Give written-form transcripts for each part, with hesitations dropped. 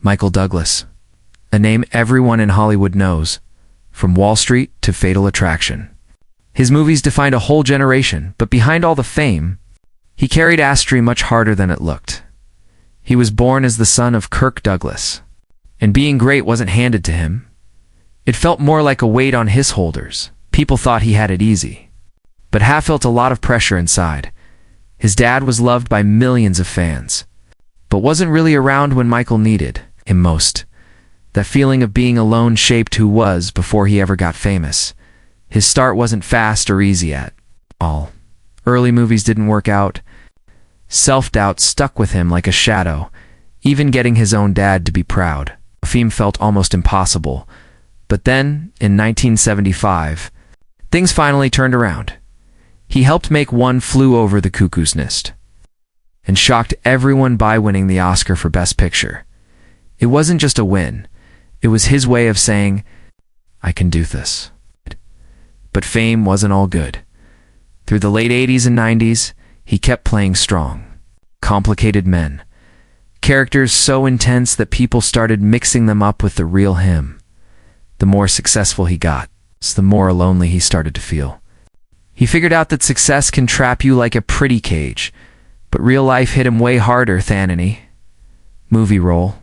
Michael Douglas, a name everyone in Hollywood knows, from Wall Street to Fatal Attraction. His movies defined a whole generation, but behind all the fame, he carried Astri much harder than it looked. He was born as the son of Kirk Douglas, and being great wasn't handed to him. It felt more like a weight on his shoulders. People thought he had it easy, but Half felt a lot of pressure inside. His dad was loved by millions of fans, but wasn't really around when Michael needed him most. That feeling of being alone shaped who was before he ever got famous. His start wasn't fast or easy at all. Early movies didn't work out. Self-doubt stuck with him like a shadow. Even getting his own dad to be proud fame felt almost impossible. But then, in 1975, things finally turned around. He helped make One Flew Over the Cuckoo's Nest and shocked everyone by winning the Oscar for Best Picture. It wasn't just a win. It was his way of saying, I can do this. But fame wasn't all good. Through the late 80s and 90s, he kept playing strong. Complicated men. Characters so intense that people started mixing them up with the real him. The more successful he got, the more lonely he started to feel. He figured out that success can trap you like a pretty cage, but real life hit him way harder than any movie role.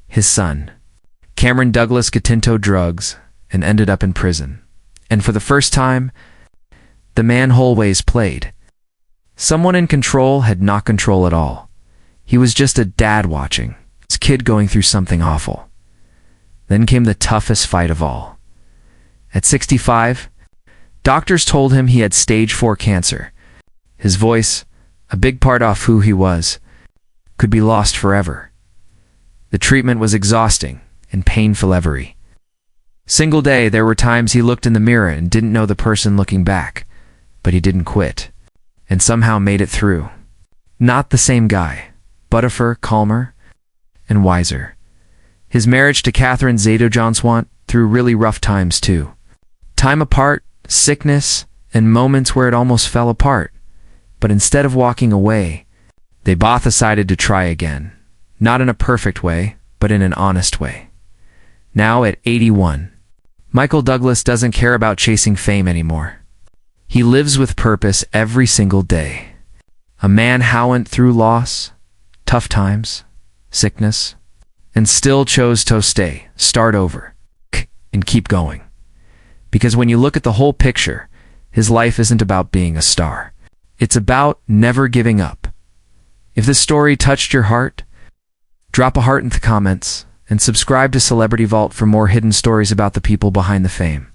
His son, Cameron Douglas, got into drugs and ended up in prison. And for the first time, the man always played someone in control had not control at all. He was just a dad watching his kid going through something awful. Then came the toughest fight of all. At 65, doctors told him he had stage 4 cancer. His voice, a big part of who he was, could be lost forever. The treatment was exhausting and painful every single day. There were times he looked in the mirror and didn't know the person looking back, but he didn't quit, and somehow made it through. Not the same guy, but calmer and wiser. His marriage to Catherine Zeta-Jones went through really rough times too. Time apart, sickness, and moments where it almost fell apart. But instead of walking away, they both decided to try again. Not in a perfect way, but in an honest way. Now at 81, Michael Douglas doesn't care about chasing fame anymore. He lives with purpose every single day. A man who went through loss, tough times, sickness, and still chose to start over, and keep going. Because when you look at the whole picture, his life isn't about being a star. It's about never giving up. If this story touched your heart, drop a heart in the comments and subscribe to Celebrity Vault for more hidden stories about the people behind the fame.